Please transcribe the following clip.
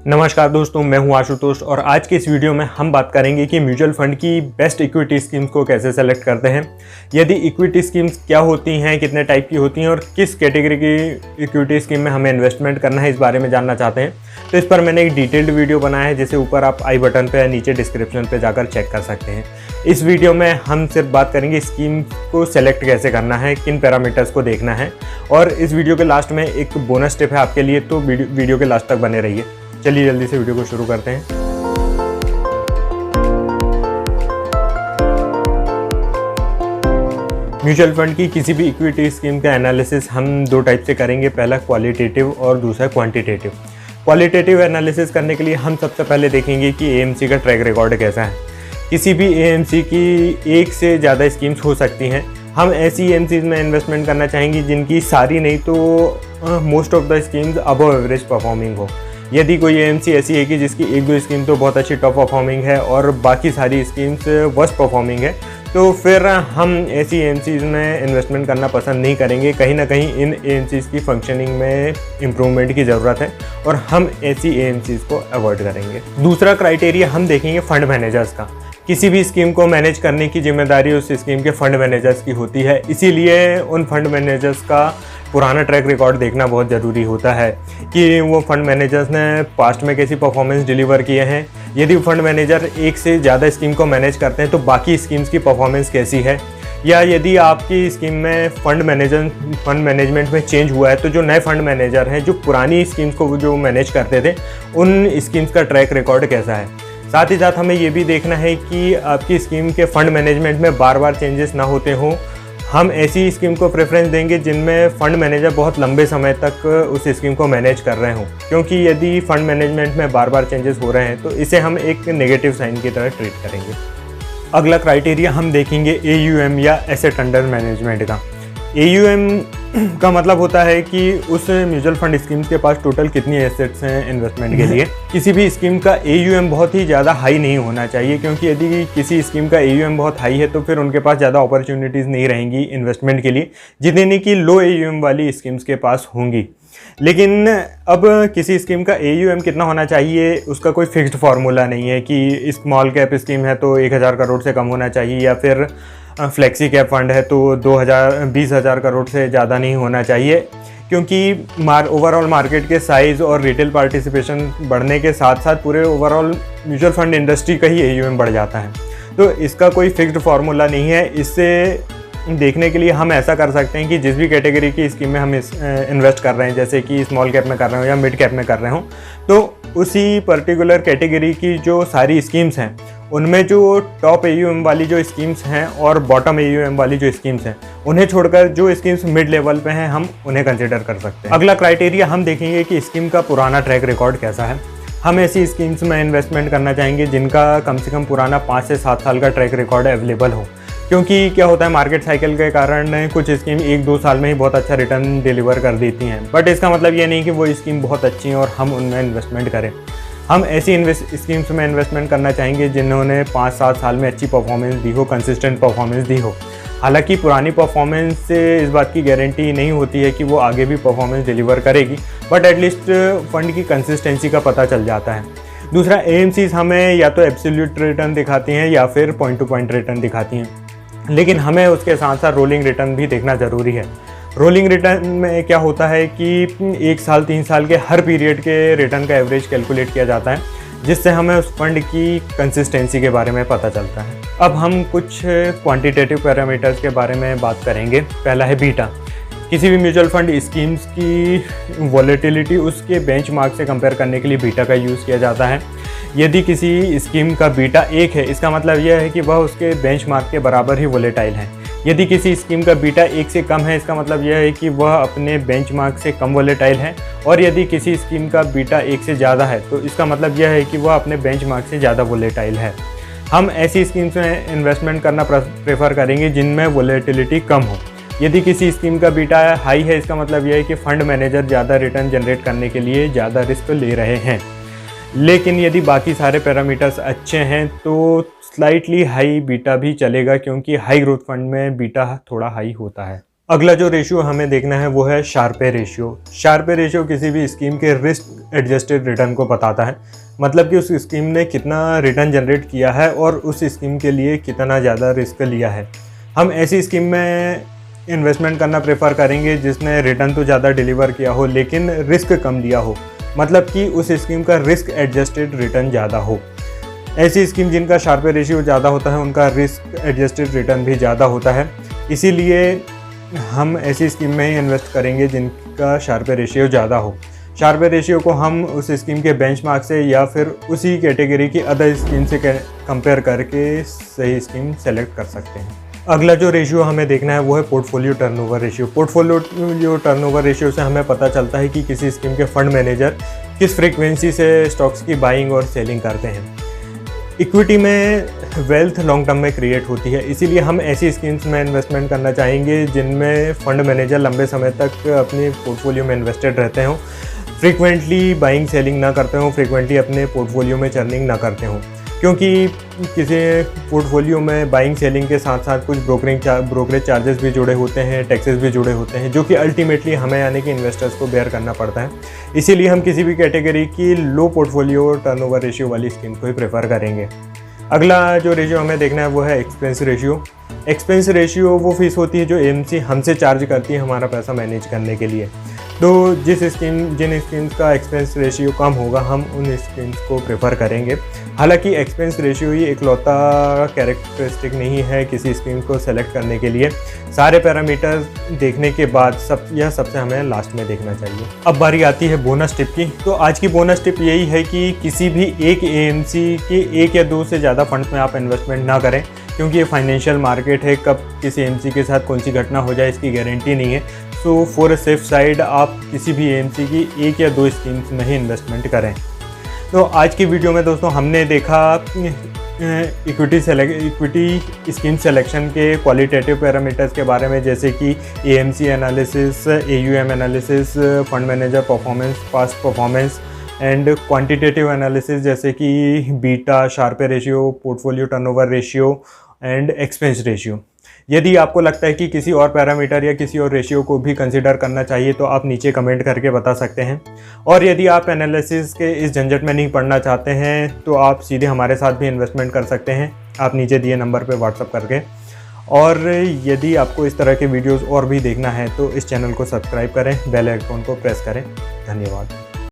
नमस्कार दोस्तों, मैं हूं आशुतोष और आज की इस वीडियो में हम बात करेंगे कि म्यूचुअल फंड की बेस्ट इक्विटी स्कीम्स को कैसे सेलेक्ट करते हैं। यदि इक्विटी स्कीम्स क्या होती हैं, कितने टाइप की होती हैं और किस कैटेगरी की इक्विटी स्कीम में हमें इन्वेस्टमेंट करना है, इस बारे में जानना चाहते हैं तो इस पर मैंने एक डिटेल्ड वीडियो बनाया है, जिसे ऊपर आप आई बटन पर या नीचे डिस्क्रिप्शन पर जाकर चेक कर सकते हैं। इस वीडियो में हम सिर्फ बात करेंगे स्कीम को सेलेक्ट कैसे करना है, किन पैरामीटर्स को देखना है, और इस वीडियो के लास्ट में एक बोनस टिप है आपके लिए, तो वीडियो के लास्ट तक बने रहिए। चलिए जल्दी से वीडियो को शुरू करते हैं। म्यूचुअल फंड की किसी भी इक्विटी स्कीम का एनालिसिस हम दो टाइप से करेंगे, पहला क्वालिटेटिव और दूसरा क्वांटिटेटिव। क्वालिटेटिव एनालिसिस करने के लिए हम सबसे पहले देखेंगे कि एएमसी का ट्रैक रिकॉर्ड कैसा है। किसी भी एएमसी की एक से ज़्यादा स्कीम्स हो सकती हैं। हम ऐसी एएमसीज में इन्वेस्टमेंट करना चाहेंगे जिनकी सारी नहीं तो most of the schemes above average performing हो। यदि कोई एएमसी ऐसी है कि जिसकी एक दो स्कीम तो बहुत अच्छी टॉप परफॉर्मिंग है और बाकी सारी स्कीम्स वर्स्ट परफॉर्मिंग है, तो फिर हम ऐसी एएमसीज में इन्वेस्टमेंट करना पसंद नहीं करेंगे। कहीं ना कहीं इन एएमसीज की फंक्शनिंग में इम्प्रूवमेंट की ज़रूरत है और हम ऐसी एएमसीज को अवॉइड करेंगे। दूसरा क्राइटेरिया हम देखेंगे फंड मैनेजर्स का। किसी भी स्कीम को मैनेज करने की जिम्मेदारी उस स्कीम के फंड मैनेजर्स की होती है, इसीलिए उन फंड मैनेजर्स का पुराना ट्रैक रिकॉर्ड देखना बहुत ज़रूरी होता है कि वो फंड मैनेजर्स ने पास्ट में कैसी परफॉर्मेंस डिलीवर किए हैं। यदि फंड मैनेजर एक से ज़्यादा स्कीम को मैनेज करते हैं तो बाकी स्कीम्स की परफॉर्मेंस कैसी है, या यदि आपकी स्कीम में फंड मैनेजमेंट में चेंज हुआ है तो जो नए फंड मैनेजर हैं जो पुरानी स्कीम्स को जो मैनेज करते थे उन स्कीम्स का ट्रैक रिकॉर्ड कैसा है। साथ ही साथ हमें ये भी देखना है कि आपकी स्कीम के फंड मैनेजमेंट में बार बार चेंजेस ना होते हों। हम ऐसी स्कीम को प्रेफरेंस देंगे जिनमें फ़ंड मैनेजर बहुत लंबे समय तक उस स्कीम को मैनेज कर रहे हों, क्योंकि यदि फ़ंड मैनेजमेंट में बार बार चेंजेस हो रहे हैं तो इसे हम एक नेगेटिव साइन की तरह ट्रीट करेंगे। अगला क्राइटेरिया हम देखेंगे AUM या एसेट अंडर मैनेजमेंट का। AUM का मतलब होता है कि उस म्यूचुअल फंड स्कीम्स के पास टोटल कितनी एसेट्स हैं इन्वेस्टमेंट के लिए। किसी भी स्कीम का AUM बहुत ही ज़्यादा हाई नहीं होना चाहिए, क्योंकि यदि किसी स्कीम का AUM बहुत हाई है तो फिर उनके पास ज़्यादा अपॉर्चुनिटीज़ नहीं रहेंगी इन्वेस्टमेंट के लिए, जितनी कि लो AUM वाली स्कीम्स के पास होंगी। लेकिन अब किसी स्कीम का AUM कितना होना चाहिए उसका कोई फिक्स्ड फार्मूला नहीं है कि स्मॉल कैप स्कीम है तो 1000 करोड़ से कम होना चाहिए, या फिर फ्लेक्सी कैप फंड है तो 20,000 करोड़ से ज़्यादा नहीं होना चाहिए, क्योंकि ओवरऑल मार्केट के साइज़ और रिटेल पार्टिसिपेशन बढ़ने के साथ साथ पूरे ओवरऑल म्यूचुअल फंड इंडस्ट्री का ही AUM बढ़ जाता है। तो इसका कोई फिक्स्ड फार्मूला नहीं है। इससे देखने के लिए हम ऐसा कर सकते हैं कि जिस भी कैटेगरी की स्कीम में हम इन्वेस्ट कर रहे हैं, जैसे कि स्मॉल कैप में कर रहे हो या मिड कैप में कर रहे हो, तो उसी पर्टिकुलर कैटेगरी की जो सारी स्कीम्स हैं उनमें जो टॉप AUM वाली जो स्कीम्स हैं और बॉटम AUM वाली जो स्कीम्स हैं उन्हें छोड़कर जो स्कीम्स मिड लेवल पे हैं हम उन्हें कंसिडर कर सकते हैं। अगला क्राइटेरिया हम देखेंगे कि स्कीम का पुराना ट्रैक रिकॉर्ड कैसा है। हम ऐसी स्कीम्स में इन्वेस्टमेंट करना चाहेंगे जिनका कम से कम पुराना 5 से 7 साल का ट्रैक रिकॉर्ड अवेलेबल हो, क्योंकि क्या होता है मार्केट साइकिल के कारण कुछ स्कीम 1-2 साल में ही बहुत अच्छा रिटर्न डिलीवर कर देती हैं, बट इसका मतलब ये नहीं कि वो स्कीम बहुत अच्छी हैं और हम उनमें इन्वेस्टमेंट करें। हम ऐसी स्कीम्स में इन्वेस्टमेंट करना चाहेंगे जिन्होंने 5-7 साल में अच्छी परफॉर्मेंस दी हो, कंसिस्टेंट परफॉर्मेंस दी हो। हालांकि पुरानी परफॉर्मेंस से इस बात की गारंटी नहीं होती है कि वो आगे भी परफॉर्मेंस डिलीवर करेगी, बट एटलीस्ट फंड की कंसिस्टेंसी का पता चल जाता है। दूसरा, AMCs हमें या तो एब्सोल्यूट रिटर्न दिखाती हैं या फिर पॉइंट टू पॉइंट रिटर्न दिखाती हैं, लेकिन हमें उसके साथ साथ रोलिंग रिटर्न भी देखना ज़रूरी है। रोलिंग रिटर्न में क्या होता है कि 1 साल 3 साल के हर पीरियड के रिटर्न का एवरेज कैलकुलेट किया जाता है, जिससे हमें उस फंड की कंसिस्टेंसी के बारे में पता चलता है। अब हम कुछ क्वांटिटेटिव पैरामीटर्स के बारे में बात करेंगे। पहला है बीटा। किसी भी म्यूचुअल फंड स्कीम्स की वॉलेटिलिटी उसके बेंचमार्क से कंपेयर करने के लिए बीटा का यूज़ किया जाता है। यदि किसी स्कीम का बीटा 1 है, इसका मतलब यह है कि वह उसके बेंचमार्क के बराबर ही वोलेटाइल है। यदि किसी स्कीम का बीटा 1 से कम है, इसका मतलब यह है कि वह अपने बेंचमार्क से कम वोलेटाइल है, और यदि किसी स्कीम का बीटा 1 से ज़्यादा है तो इसका मतलब यह है कि वह अपने बेंचमार्क से ज़्यादा वोलेटाइल है। हम ऐसी स्कीम्स में इन्वेस्टमेंट करना प्रेफर करेंगे जिनमें वोलेटिलिटी कम हो। यदि किसी स्कीम का बीटा हाई है, इसका मतलब यह है कि फंड मैनेजर ज़्यादा रिटर्न जनरेट करने के लिए ज़्यादा रिस्क ले रहे हैं। लेकिन यदि बाकी सारे पैरामीटर्स अच्छे हैं तो स्लाइटली हाई बीटा भी चलेगा, क्योंकि हाई ग्रोथ फंड में बीटा थोड़ा हाई होता है। अगला जो रेशियो हमें देखना है वो है शार्पे रेशियो। शार्पे रेशियो किसी भी स्कीम के रिस्क एडजस्टेड रिटर्न को बताता है, मतलब कि उस स्कीम ने कितना रिटर्न जनरेट किया है और उस स्कीम के लिए कितना ज़्यादा रिस्क लिया है। हम ऐसी स्कीम में इन्वेस्टमेंट करना प्रेफर करेंगे जिसने रिटर्न तो ज़्यादा डिलीवर किया हो लेकिन रिस्क कम लिया हो, मतलब कि उस स्कीम का रिस्क एडजस्टेड रिटर्न ज़्यादा हो। ऐसी स्कीम जिनका शार्पे रेशियो ज़्यादा होता है उनका रिस्क एडजस्टेड रिटर्न भी ज़्यादा होता है, इसीलिए हम ऐसी स्कीम में ही इन्वेस्ट करेंगे जिनका शार्पे रेशियो ज़्यादा हो। शार्पे रेशियो को हम उस स्कीम के बेंचमार्क से या फिर उसी कैटेगरी की अदर स्कीम से कंपेयर करके सही स्कीम सेलेक्ट कर सकते हैं। अगला जो रेशियो हमें देखना है वो है portfolio turnover ratio. Portfolio turnover ratio से हमें पता चलता है कि किसी स्कीम के फंड मैनेजर किस फ्रीक्वेंसी से स्टॉक्स की बाइंग और सेलिंग करते हैं। इक्विटी में वेल्थ लॉन्ग टर्म में क्रिएट होती है, इसीलिए हम ऐसी स्कीम्स में इन्वेस्टमेंट करना चाहेंगे जिनमें फंड मैनेजर लंबे समय तक अपने पोर्टफोलियो में इन्वेस्टेड रहते हों, फ्रीक्वेंटली बाइंग सेलिंग ना करते हों, फ्रीक्वेंटली अपने पोर्टफोलियो में चर्निंग ना करते हों, क्योंकि किसी पोर्टफोलियो में बाइंग सेलिंग के साथ साथ कुछ ब्रोकरेज चार्जेस भी जुड़े होते हैं, टैक्सेस भी जुड़े होते हैं, जो कि अल्टीमेटली हमें यानी कि इन्वेस्टर्स को बेयर करना पड़ता है। इसीलिए हम किसी भी कैटेगरी की लो पोर्टफोलियो टर्नओवर रेशियो वाली स्कीम को ही प्रेफर करेंगे। अगला जो रेशियो हमें देखना है वो है एक्सपेंस रेशियो। एक्सपेंस रेशियो वो फीस होती है जो एएमसी हमसे चार्ज करती है हमारा पैसा मैनेज करने के लिए। तो जिन स्कीम्स का एक्सपेंस रेशियो कम होगा हम उन स्कीम्स को प्रेफर करेंगे। हालांकि एक्सपेंस रेशियो ही इकलौता कैरेक्टरिस्टिक नहीं है किसी स्कीम को सेलेक्ट करने के लिए, सारे पैरामीटर देखने के बाद यह सबसे हमें लास्ट में देखना चाहिए। अब बारी आती है बोनस टिप की। तो आज की बोनस टिप यही है कि किसी भी एक एएमसी के एक या दो से ज़्यादा फंड्स में आप इन्वेस्टमेंट ना करें, क्योंकि ये फाइनेंशियल मार्केट है, कब किसी एएमसी के साथ कौन सी घटना हो जाए इसकी गारंटी नहीं है। So for a safe side आप किसी भी एएमसी की एक या दो स्कीम्स में ही इन्वेस्टमेंट करें। तो आज की वीडियो में दोस्तों हमने देखा इक्विटी स्कीम सिलेक्शन के क्वालिटेटिव पैरामीटर्स के बारे में, जैसे कि AMC analysis, AUM analysis, fund manager performance, past performance and quantitative analysis जैसे कि beta, Sharpe ratio, portfolio turnover ratio and expense ratio. यदि आपको लगता है कि किसी और पैरामीटर या किसी और रेशियो को भी कंसीडर करना चाहिए तो आप नीचे कमेंट करके बता सकते हैं। और यदि आप एनालिसिस के इस झंझट में नहीं पढ़ना चाहते हैं तो आप सीधे हमारे साथ भी इन्वेस्टमेंट कर सकते हैं, आप नीचे दिए नंबर पे व्हाट्सअप करके। और यदि आपको इस तरह के वीडियोस और भी देखना है तो इस चैनल को सब्सक्राइब करें, बेल आइकन को प्रेस करें। धन्यवाद।